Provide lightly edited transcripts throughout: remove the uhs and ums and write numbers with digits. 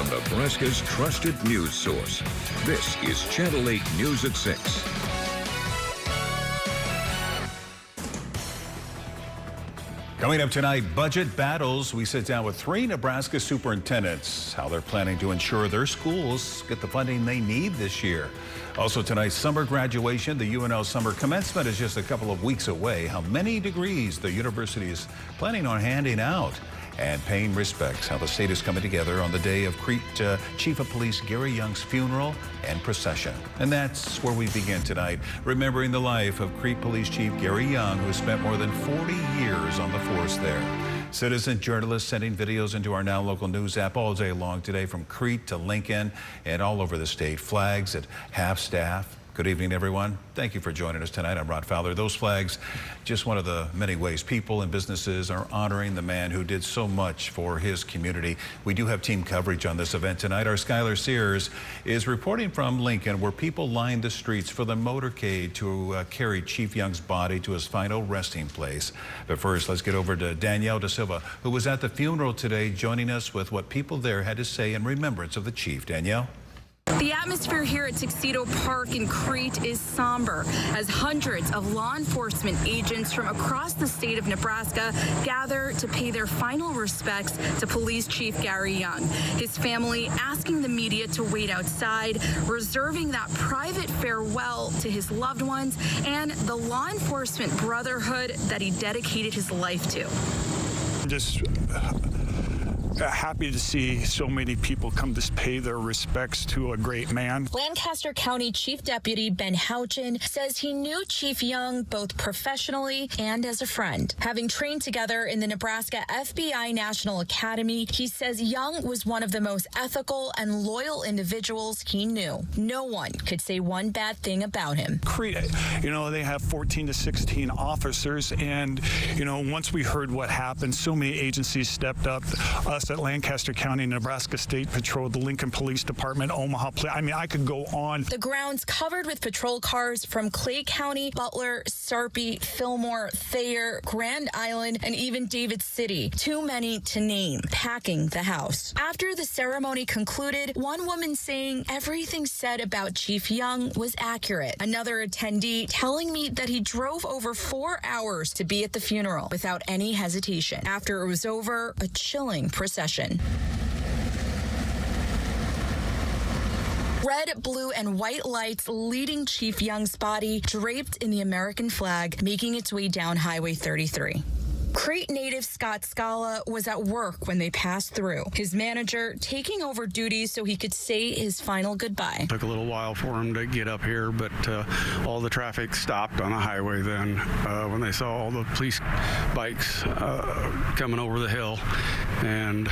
from Nebraska's trusted news source. This is Channel 8 News at 6. Coming up tonight, budget battles. We sit down with 3 Nebraska superintendents, how they're planning to ensure their schools get the funding they need this year. Also tonight, summer graduation. The UNL summer commencement is just a couple of weeks away. How many degrees the university is planning on handing out. And paying respects, how the state is coming together on the day of Crete Chief of Police Gary Young's funeral and procession. And that's where we begin tonight, remembering the life of Crete Police Chief Gary Young, who spent more than 40 years on the force there. Citizen journalists sending videos into our Now Local News app all day long today, from Crete to Lincoln and all over the state. Flags at half-staff. Good evening, everyone. Thank you for joining us tonight. I'm Rod Fowler. Those flags, just one of the many ways people and businesses are honoring the man who did so much for his community. We do have team coverage on this event tonight. Our Skylar Sears is reporting from Lincoln, where people lined the streets for the motorcade to carry Chief Young's body to his final resting place. But first, let's get over to Danielle Da Silva, who was at the funeral today, joining us with what people there had to say in remembrance of the chief. Danielle? The atmosphere here at Tuxedo Park in Crete is somber as hundreds of law enforcement agents from across the state of Nebraska gather to pay their final respects to Police Chief Gary Young. His family asking the media to wait outside, reserving that private farewell to his loved ones and the law enforcement brotherhood that he dedicated his life to. Just happy to see so many people come to pay their respects to a great man. Lancaster County Chief Deputy Ben Houchin says he knew Chief Young both professionally and as a friend. Having trained together in the Nebraska FBI National Academy, he says Young was one of the most ethical and loyal individuals he knew. No one could say one bad thing about him. Crete, they have 14 to 16 officers, and, once we heard what happened, so many agencies stepped up. Us at Lancaster County, Nebraska State Patrol, the Lincoln Police Department, Omaha Police. I mean, I could go on. The grounds covered with patrol cars from Clay County, Butler, Sarpy, Fillmore, Thayer, Grand Island, and even David City. Too many to name, packing the house. After the ceremony concluded, one woman saying everything said about Chief Young was accurate. Another attendee telling me that he drove over 4 hours to be at the funeral without any hesitation. After it was over, a chilling procession. Red, blue, and white lights leading Chief Young's body draped in the American flag, making its way down Highway 33. Crete native Scott Scala was at work when they passed through, his manager taking over duties so he could say his final goodbye. It took a little while for him to get up here, but all the traffic stopped on the highway then when they saw all the police bikes coming over the hill, and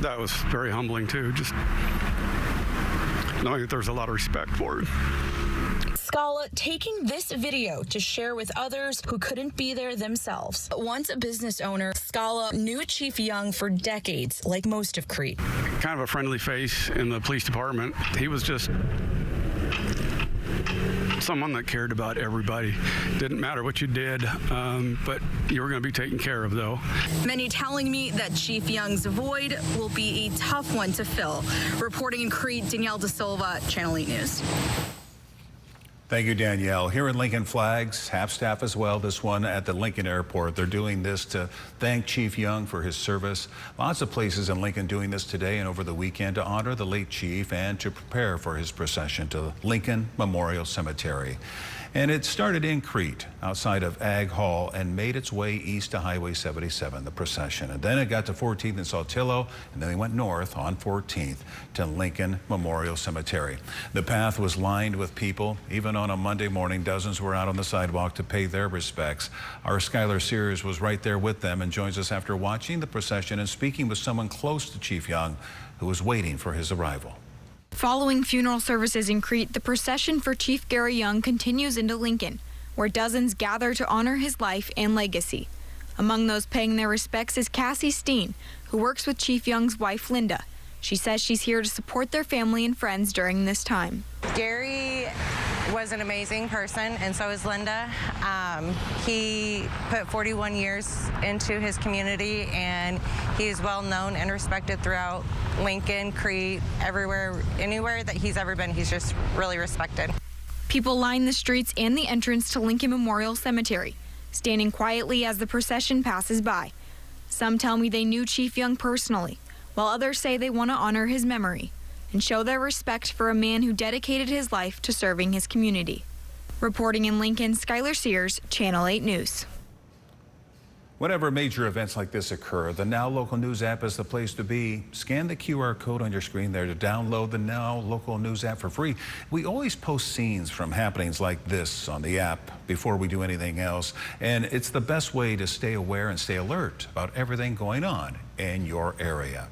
that was very humbling too, just knowing that there's a lot of respect for it. Scala taking this video to share with others who couldn't be there themselves. Once a business owner, Scala knew Chief Young for decades, like most of Crete. Kind of a friendly face in the police department. He was just someone that cared about everybody. Didn't matter what you did, but you were going to be taken care of, though. Many telling me that Chief Young's void will be a tough one to fill. Reporting in Crete, Danielle Da Silva, Channel 8 News. Thank you, Danielle. Here in Lincoln, flags, half-staff as well. This one at the Lincoln Airport. They're doing this to thank Chief Young for his service. Lots of places in Lincoln doing this today and over the weekend to honor the late chief and to prepare for his procession to Lincoln Memorial Cemetery. And it started in Crete, outside of Ag Hall, and made its way east to Highway 77, the procession. And then it got to 14th and Saltillo, and then they went north on 14th to Lincoln Memorial Cemetery. The path was lined with people. Even on a Monday morning, dozens were out on the sidewalk to pay their respects. Our Skylar Sears was right there with them and joins us after watching the procession and speaking with someone close to Chief Young who was waiting for his arrival. Following funeral services in Crete, the procession for Chief Gary Young continues into Lincoln, where dozens gather to honor his life and legacy. Among those paying their respects is Cassie Steen, who works with Chief Young's wife, Linda. She says she's here to support their family and friends during this time. Gary was an amazing person, and so is Linda. He put 41 years into his community, and he is well known and respected throughout Lincoln, Crete, everywhere, anywhere that he's ever been. He's just really respected. People line the streets and the entrance to Lincoln Memorial Cemetery, standing quietly as the procession passes by. Some tell me they knew Chief Young personally, while others say they want to honor his memory and show their respect for a man who dedicated his life to serving his community. Reporting in Lincoln, Skylar Sears, Channel 8 News. Whenever major events like this occur, the Now Local News app is the place to be. Scan the QR code on your screen there to download the Now Local News app for free. We always post scenes from happenings like this on the app before we do anything else, and it's the best way to stay aware and stay alert about everything going on in your area.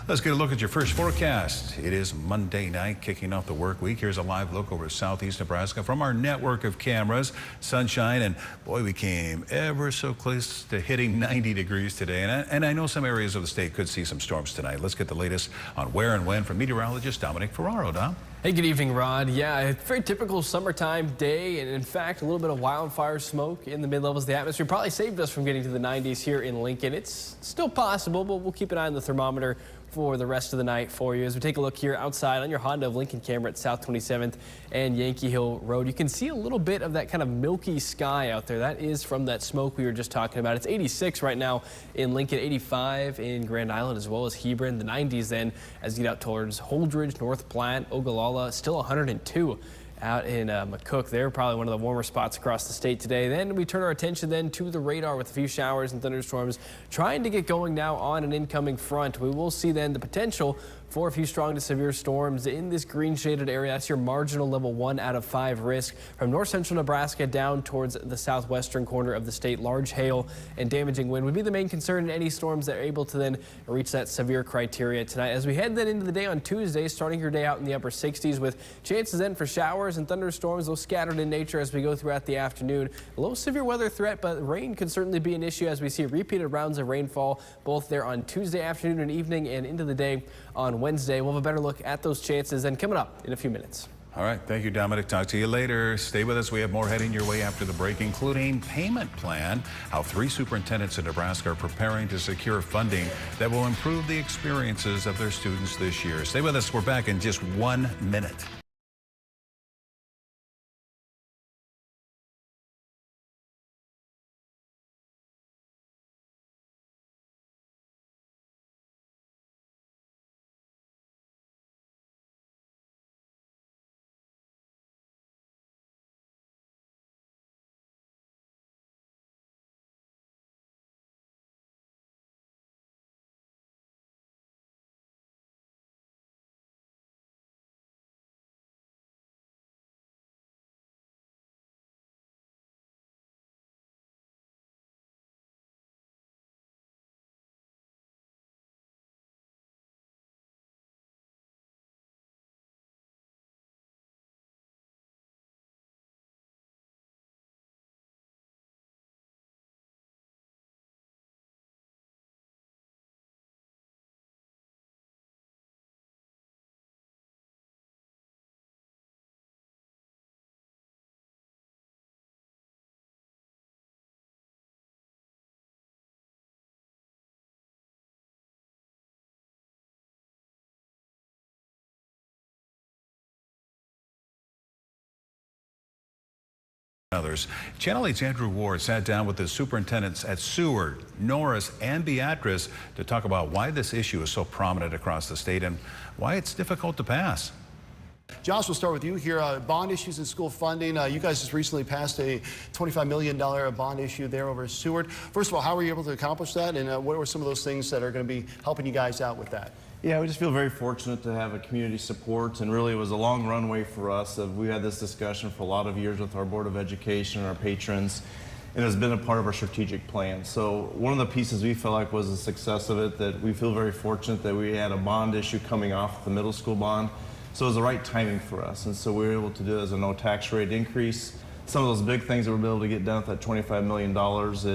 Let's get a look at your first forecast. It is Monday night, kicking off the work week. Here's a live look over southeast Nebraska from our network of cameras. Sunshine, and boy, we came ever so close to hitting 90 degrees today. And I know some areas of the state could see some storms tonight. Let's get the latest on where and when from meteorologist Dominic Ferraro. Dom? Hey, good evening, Rod. Yeah, a very typical summertime day, and in fact, a little bit of wildfire smoke in the mid-levels of the atmosphere probably saved us from getting to the 90s here in Lincoln. It's still possible, but we'll keep an eye on the thermometer for the rest of the night for you. As we take a look here outside on your Honda of Lincoln camera at South 27th and Yankee Hill Road, you can see a little bit of that kind of milky sky out there. That is from that smoke we were just talking about. It's 86 right now in Lincoln, 85 in Grand Island as well as Hebron. The 90s then as you get out towards Holdridge, North Platte, Ogallala, still 102. Out in McCook. They're probably one of the warmer spots across the state today. Then we turn our attention then to the radar with a few showers and thunderstorms trying to get going now on an incoming front. We will see then the potential for a few strong to severe storms in this green shaded area. That's your marginal level 1 out of 5 risk from north central Nebraska down towards the southwestern corner of the state. Large hail and damaging wind would be the main concern in any storms that are able to then reach that severe criteria tonight. As we head then into the day on Tuesday, starting your day out in the upper 60s with chances then for showers and thunderstorms, those scattered in nature as we go throughout the afternoon. A low severe weather threat, but rain can certainly be an issue as we see repeated rounds of rainfall both there on Tuesday afternoon and evening and into the day on Wednesday. We'll have a better look at those chances and coming up in a few minutes. All right. Thank you, Dominic. Talk to you later. Stay with us. We have more heading your way after the break, including payment plan, how 3 superintendents in Nebraska are preparing to secure funding that will improve the experiences of their students this year. Stay with us. We're back in just 1 minute. Others. Channel 8's Andrew Ward sat down with the superintendents at Seward, Norris, and Beatrice to talk about why this issue is so prominent across the state and why it's difficult to pass. Josh, we'll start with you here. Bond issues in school funding. You guys just recently passed a $25 million bond issue there over at Seward. First of all, how were you able to accomplish that? And what were some of those things that are going to be helping you guys out with that? Yeah, we just feel very fortunate to have a community support, and really it was a long runway for us. We had this discussion for a lot of years with our Board of Education and our patrons, and it's been a part of our strategic plan. So one of the pieces we felt like was the success of it, that we feel very fortunate that we had a bond issue coming off the middle school bond. So it was the right timing for us, and so we were able to do it as a no tax rate increase. Some of those big things that we'll be able to get done with that $25 million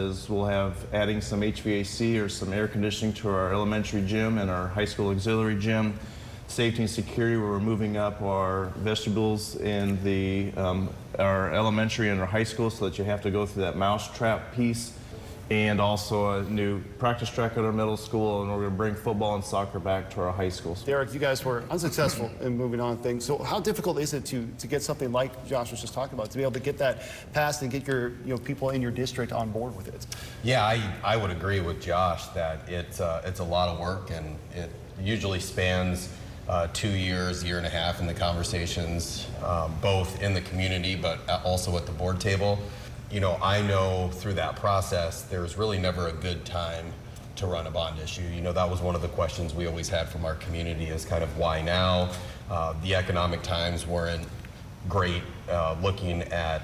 is we'll have adding some HVAC or some air conditioning to our elementary gym and our high school auxiliary gym. safety and security, where we're moving up our vestibules in our elementary and our high school so that you have to go through that mouse trap piece. And also a new practice track at our middle school, and we're going to bring football and soccer back to our high schools. Derek, you guys were unsuccessful in moving on things. So how difficult is it to get something like Josh was just talking about, to be able to get that passed and get your people in your district on board with it? Yeah, I would agree with Josh that it's a lot of work, and it usually spans 2 years, year and a half in the conversations, both in the community but also at the board table. You know, I know through that process, there's really never a good time to run a bond issue. You know, that was one of the questions we always had from our community, is kind of why now? The economic times weren't great, looking at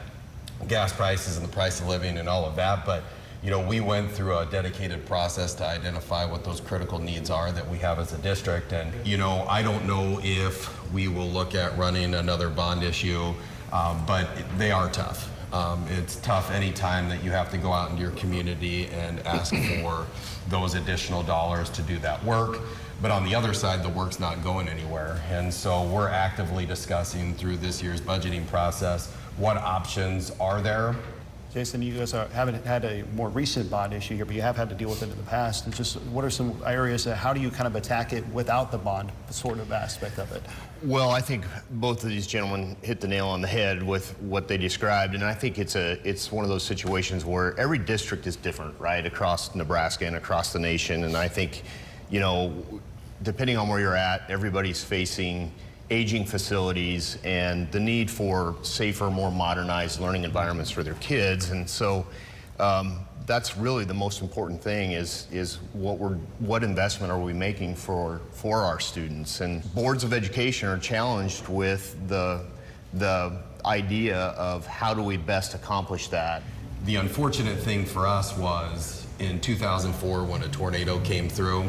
gas prices and the price of living and all of that, but you know, we went through a dedicated process to identify what those critical needs are that we have as a district. And you know, I don't know if we will look at running another bond issue, but they are tough. It's tough anytime that you have to go out into your community and ask for those additional dollars to do that work. But on the other side, the work's not going anywhere. And so we're actively discussing through this year's budgeting process what options are there. Jason, you guys haven't had a more recent bond issue here, but you have had to deal with it in the past. And just what are some areas how do you kind of attack it without the bond sort of aspect of it? Well, I think both of these gentlemen hit the nail on the head with what they described, and I think it's one of those situations where every district is different, right, across Nebraska and across the nation. And I think, you know, depending on where you're at, everybody's facing aging facilities and the need for safer, more modernized learning environments for their kids. And so that's really the most important thing, is what investment are we making for our students. And boards of education are challenged with the idea of how do we best accomplish that. The unfortunate thing for us was in 2004, when a tornado came through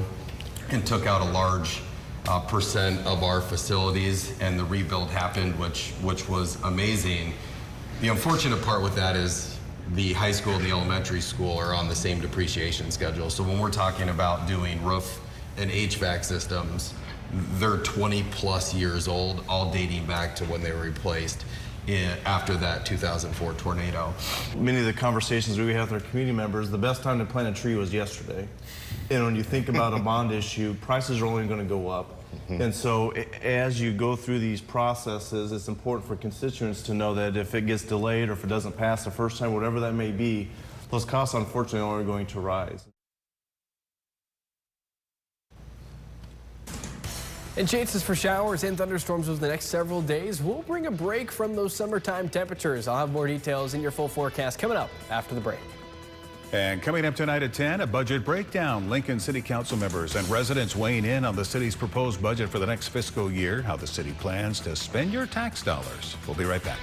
and took out a large percent of our facilities, and the rebuild happened, which was amazing. The unfortunate part with that is the high school and the elementary school are on the same depreciation schedule. So when we're talking about doing roof and HVAC systems, they're 20 plus years old, all dating back to when they were replaced after that 2004 tornado. Many of the conversations we have with our community members, the best time to plant a tree was yesterday. And when you think about a bond issue, prices are only going to go up. And so as you go through these processes, it's important for constituents to know that if it gets delayed or if it doesn't pass the first time, whatever that may be, those costs unfortunately are only going to rise. And chances for showers and thunderstorms over the next several days will bring a break from those summertime temperatures. I'll have more details in your full forecast coming up after the break. And coming up tonight at 10, a budget breakdown. Lincoln City Council members and residents weighing in on the city's proposed budget for the next fiscal year, how the city plans to spend your tax dollars. We'll be right back.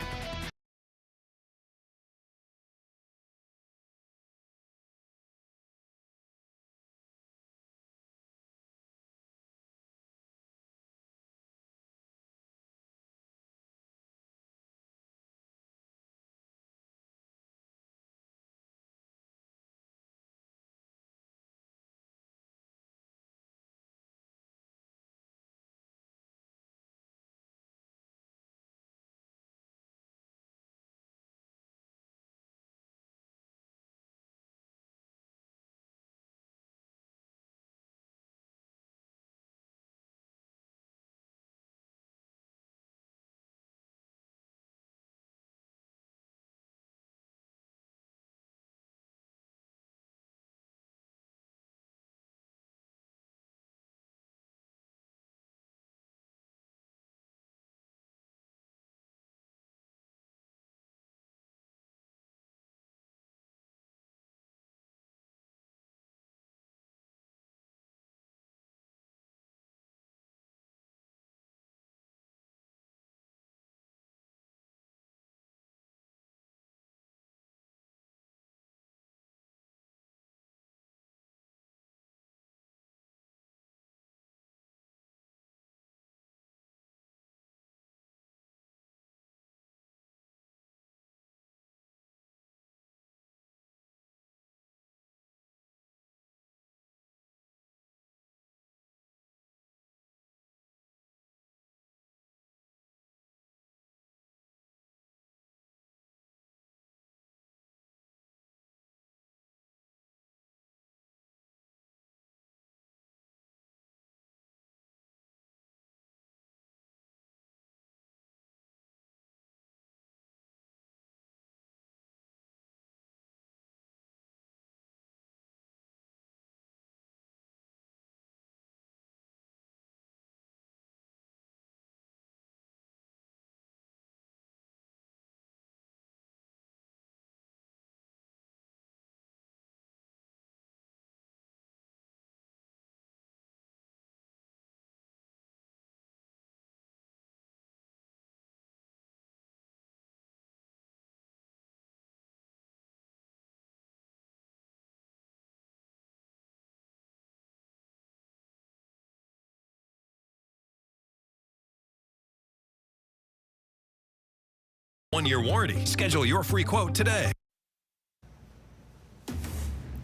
1-year warranty. Schedule your free quote today.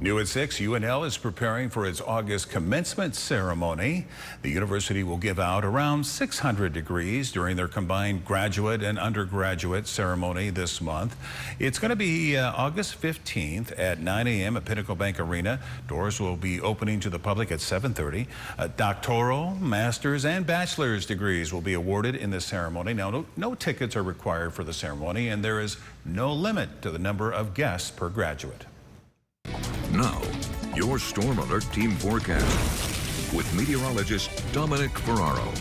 New at 6, UNL is preparing for its August commencement ceremony. The university will give out around 600 degrees during their combined graduate and undergraduate ceremony this month. It's going to be August 15th at 9 a.m. at Pinnacle Bank Arena. Doors will be opening to the public at 7:30. Doctoral, master's, and bachelor's degrees will be awarded in the ceremony. Now, no tickets are required for the ceremony, and there is no limit to the number of guests per graduate. Now, your Storm Alert Team Forecast with meteorologist Dominic Ferraro.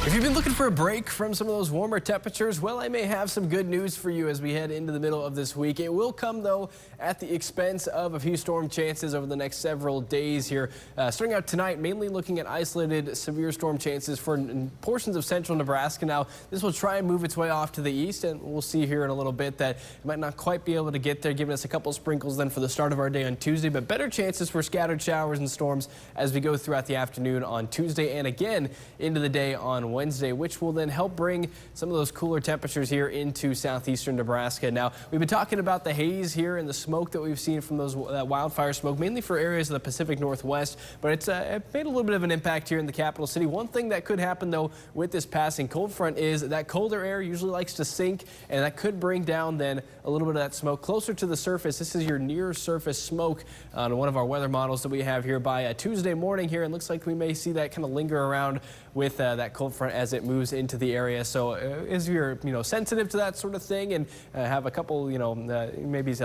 If you've been looking for a break from some of those warmer temperatures, well, I may have some good news for you as we head into the middle of this week. It will come, though, at the expense of a few storm chances over the next several days here. Starting out tonight, mainly looking at isolated severe storm chances for portions of central Nebraska. Now, this will try and move its way off to the east, and we'll see here in a little bit that it might not quite be able to get there, giving us a couple sprinkles then for the start of our day on Tuesday, but better chances for scattered showers and storms as we go throughout the afternoon on Tuesday and again into the day on Wednesday, which will then help bring some of those cooler temperatures here into southeastern Nebraska. Now, we've been talking about the haze here and the smoke that we've seen from those wildfire smoke, mainly for areas of the Pacific Northwest, but it's it made a little bit of an impact here in the capital city. One thing that could happen, though, with this passing cold front is that colder air usually likes to sink, and that could bring down then a little bit of that smoke closer to the surface. This is your near surface smoke on one of our weather models that we have here by Tuesday morning here, and looks like we may see that kind of linger around with that cold front as it moves into the area. So if you're sensitive to that sort of thing and have a couple maybe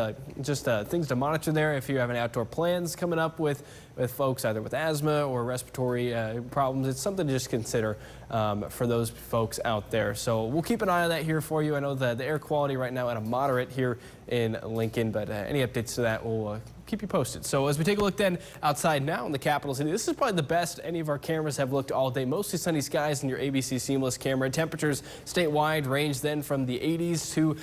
just things to monitor there, if you have any outdoor plans coming up with folks either with asthma or respiratory problems, it's something to just consider for those folks out there. So we'll keep an eye on that here for you. I know the air quality right now at a moderate here in Lincoln, but any updates to that will keep you posted. So as we take a look then outside now in the capital city, this is probably the best any of our cameras have looked all day. Mostly sunny skies in your ABC Seamless camera. Temperatures statewide range then from the 80s to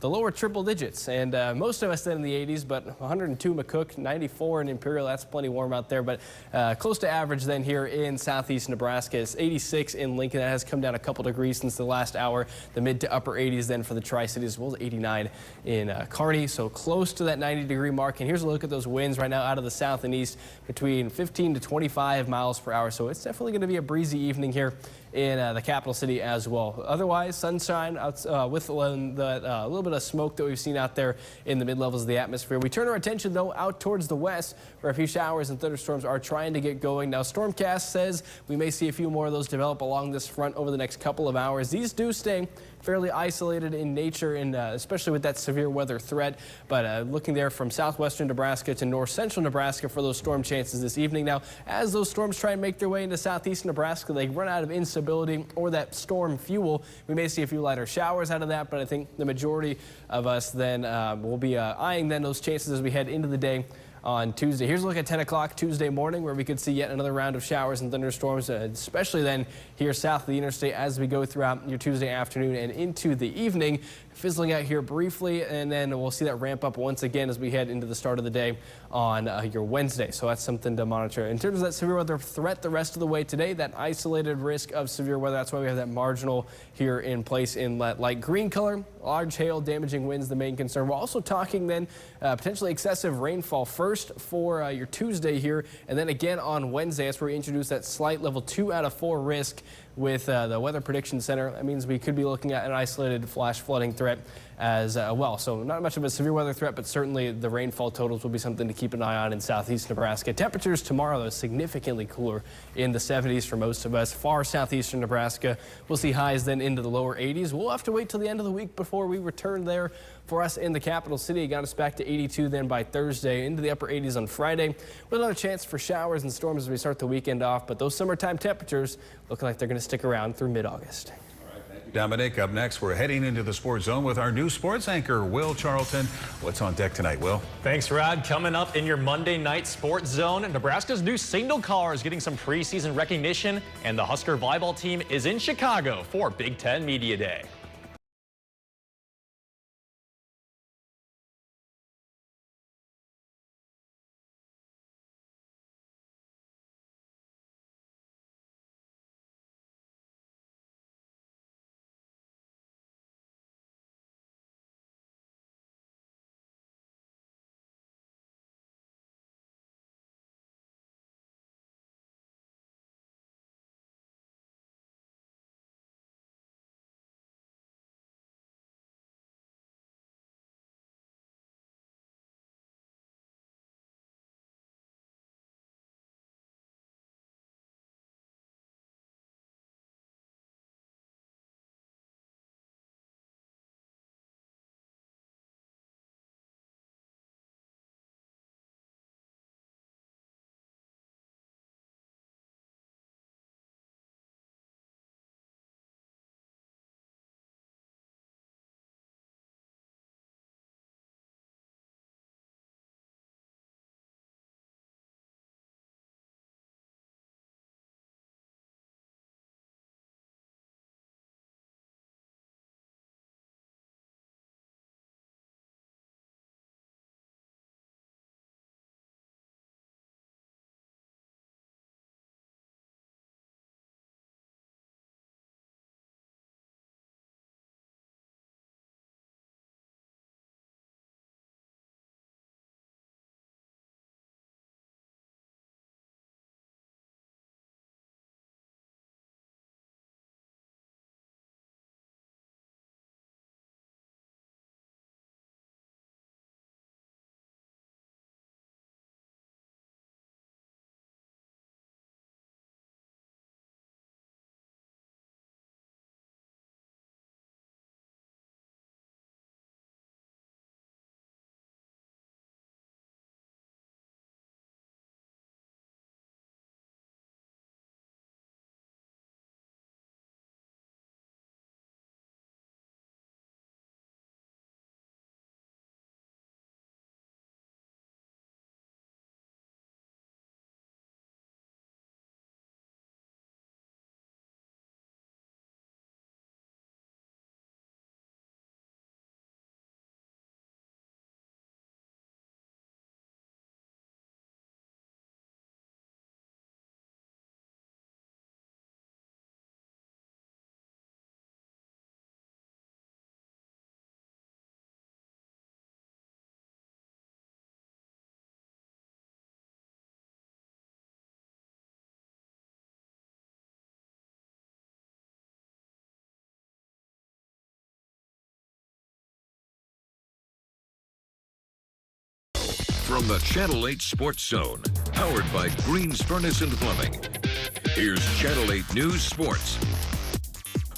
the lower triple digits, and most of us then in the 80s, but 102 McCook, 94 in Imperial, that's plenty warm out there, but close to average then here in southeast Nebraska. It's 86 in Lincoln. That has come down a couple degrees since the last hour. The mid to upper 80s then for the Tri-Cities, as well as 89 in Kearney, so close to that 90-degree mark. And here's a look at those winds right now out of the south and east between 15 to 25 miles per hour, so it's definitely going to be a breezy evening here in the capital city as well. Otherwise, sunshine with a little bit of smoke that we've seen out there in the mid-levels of the atmosphere. We turn our attention, though, out towards the west, where a few showers and thunderstorms are trying to get going. Now, Stormcast says we may see a few more of those develop along this front over the next couple of hours. These do stay fairly isolated in nature, and especially with that severe weather threat. But looking there from southwestern Nebraska to north central Nebraska for those storm chances this evening. Now, as those storms try and make their way into southeast Nebraska, they run out of instability or that storm fuel. We may see a few lighter showers out of that, but I think the majority of us then will be eyeing then those chances as we head into the day on Tuesday. Here's a look at 10 o'clock Tuesday morning, where we could see yet another round of showers and thunderstorms, especially then here south of the interstate as we go throughout your Tuesday afternoon and into the evening. Fizzling out here briefly, and then we'll see that ramp up once again as we head into the start of the day on your Wednesday. So that's something to monitor. In terms of that severe weather threat the rest of the way today, that isolated risk of severe weather, that's why we have that marginal here in place in that light green color. Large hail, damaging winds, the main concern. We're also talking then potentially excessive rainfall first for your Tuesday here, and then again on Wednesday. That's where we introduce that slight level 2 out of 4 risk with the Weather Prediction Center. That means we could be looking at an isolated flash flooding threat as well. So not much of a severe weather threat, but certainly the rainfall totals will be something to keep an eye on in southeast Nebraska. Temperatures tomorrow, though, significantly cooler in the 70s for most of us. Far southeastern Nebraska, we'll see highs then into the lower 80s. We'll have to wait till the end of the week before we return there for us in the capital city. It got us back to 82 then by Thursday, into the upper 80s on Friday, with another chance for showers and storms as we start the weekend off. But those summertime temperatures looking like they're going to stick around through mid-August. Dominic, up next, we're heading into the Sports Zone with our new sports anchor, Will Charlton. What's on deck tonight, Will? Thanks, Rod. Coming up in your Monday night Sports Zone, Nebraska's new signal caller is getting some preseason recognition, and the Husker volleyball team is in Chicago for Big Ten Media Day. From the Channel 8 Sports Zone, powered by Green's Furnace and Plumbing. Here's Channel 8 News Sports.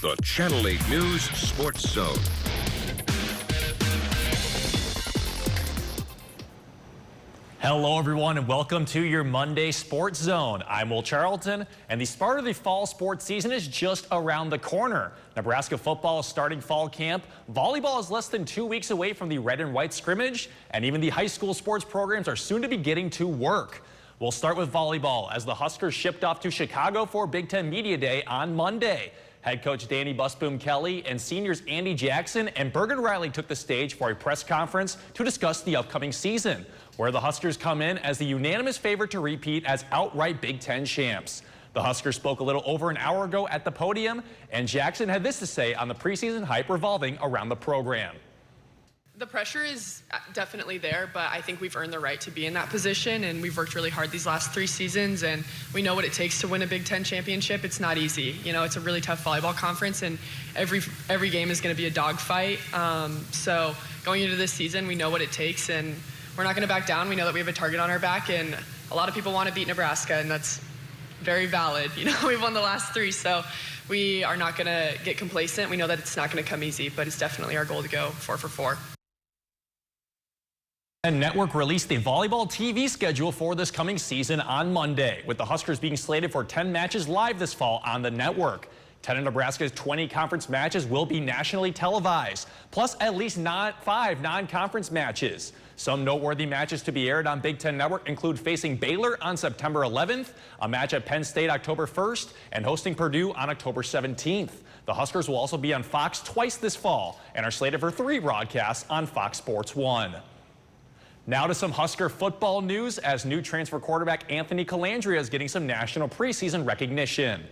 The Channel 8 News Sports Zone. Hello, everyone, and welcome to your Monday Sports Zone. I'm Will Charlton, and the start of the fall sports season is just around the corner. Nebraska football is starting fall camp. Volleyball is less than 2 weeks away from the red and white scrimmage, and even the high school sports programs are soon to be getting to work. We'll start with volleyball as the Huskers shipped off to Chicago for Big Ten Media Day on Monday. Head coach Danny Busboom Kelly and seniors Andy Jackson and Bergen Riley took the stage for a press conference to discuss the upcoming season, where the Huskers come in as the unanimous favorite to repeat as outright Big Ten champs. The Huskers spoke a little over an hour ago at the podium, and Jackson had this to say on the preseason hype revolving around the program. The pressure is definitely there, but I think we've earned the right to be in that position, and we've worked really hard these last 3 seasons, and we know what it takes to win a Big Ten championship. It's not easy. You know, it's a really tough volleyball conference, and every game is going to be a dogfight. So going into this season, we know what it takes, and we're not going to back down. We know that we have a target on our back, and a lot of people want to beat Nebraska, and that's very valid. You know, we've won the last 3, so we are not going to get complacent. We know that it's not going to come easy, but it's definitely our goal to go 4 for 4. And Network released the volleyball TV schedule for this coming season on Monday, with the Huskers being slated for 10 matches live this fall on the network. 10 of Nebraska's 20 conference matches will be nationally televised, plus at least 5 non-conference matches. Some noteworthy matches to be aired on Big Ten Network include facing Baylor on September 11th, a match at Penn State October 1st, and hosting Purdue on October 17th. The Huskers will also be on Fox twice this fall and are slated for 3 broadcasts on Fox Sports 1. Now to some Husker football news, as new transfer quarterback Anthony Calandria is getting some national preseason recognition.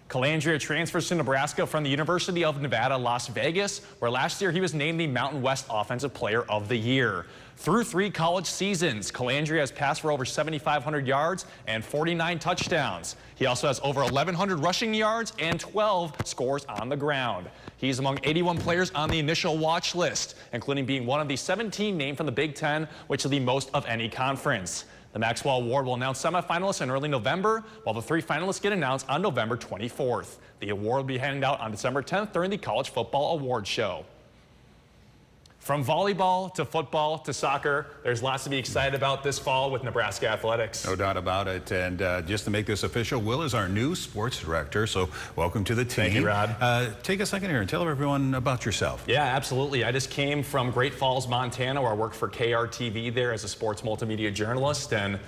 Calandria transfers to Nebraska from the University of Nevada, Las Vegas, where last year he was named the Mountain West Offensive Player of the Year. Through 3 college seasons, Calandria has passed for over 7,500 yards and 49 touchdowns. He also has over 1,100 rushing yards and 12 scores on the ground. He's among 81 players on the initial watch list, including being one of the 17 named from the Big Ten, which is the most of any conference. The Maxwell Award will announce semifinalists in early November, while the 3 finalists get announced on November 24th. The award will be handed out on December 10th during the College Football Award Show. From volleyball to football to soccer, there's lots to be excited about this fall with Nebraska athletics. No doubt about it. And just to make this official, Will is our new sports director. So welcome to the team. Thank you, Rod. Take a second here and tell everyone about yourself. Yeah, absolutely. I just came from Great Falls, Montana, where I worked for KRTV there as a sports multimedia journalist. And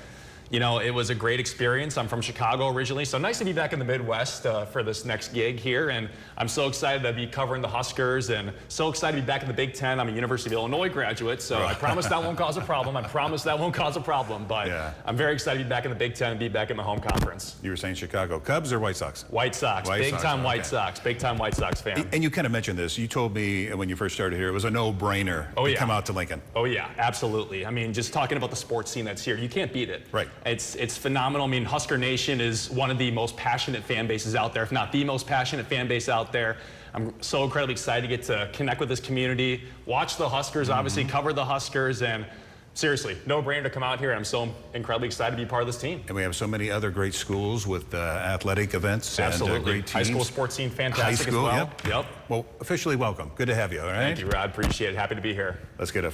you know, it was a great experience. I'm from Chicago originally, so nice to be back in the Midwest for this next gig here. And I'm so excited to be covering the Huskers and so excited to be back in the Big Ten. I'm a University of Illinois graduate, so I promise that won't cause a problem. I promise that won't cause a problem. But yeah, I'm very excited to be back in the Big Ten and be back in my home conference. You were saying Chicago Cubs or White Sox? White Sox. Big time White Sox. Big time White Sox fan. And you kind of mentioned this. You told me when you first started here, it was a no-brainer to come out to Lincoln. Oh, yeah, absolutely. I mean, just talking about the sports scene that's here, you can't beat it. Right. It's phenomenal. I mean, Husker Nation is one of the most passionate fan bases out there, if not the most passionate fan base out there. I'm so incredibly excited to get to connect with this community, watch the Huskers, obviously cover the Huskers, and seriously, no-brainer to come out here. I'm so incredibly excited to be part of this team. And we have so many other great schools with athletic events. Absolutely. And great teams. High school sports scene, fantastic as well. Yep. Well, officially welcome. Good to have you, all right? Thank you, Rod. Appreciate it. Happy to be here. Let's get a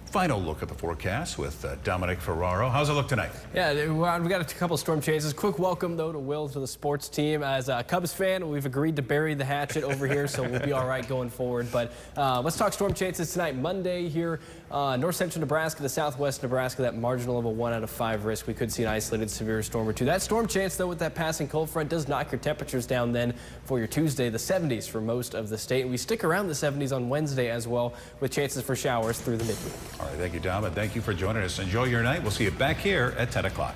final look at the forecast with Dominic Ferraro. How's it look tonight? Yeah, we got a couple storm chances. Quick welcome, though, to Will, to the sports team. As a Cubs fan, we've agreed to bury the hatchet over here, so we'll be all right going forward. But let's talk storm chances tonight. Monday here, north central Nebraska to southwest Nebraska, that marginal of a 1 out of 5 risk. We could see an isolated severe storm or 2. That storm chance, though, with that passing cold front does knock your temperatures down then for your Tuesday, the 70s for most of the state. And we stick around the 70s on Wednesday as well, with chances for showers through the midweek. All right, thank you, Dom, and thank you for joining us. Enjoy your night. We'll see you back here at 10 o'clock.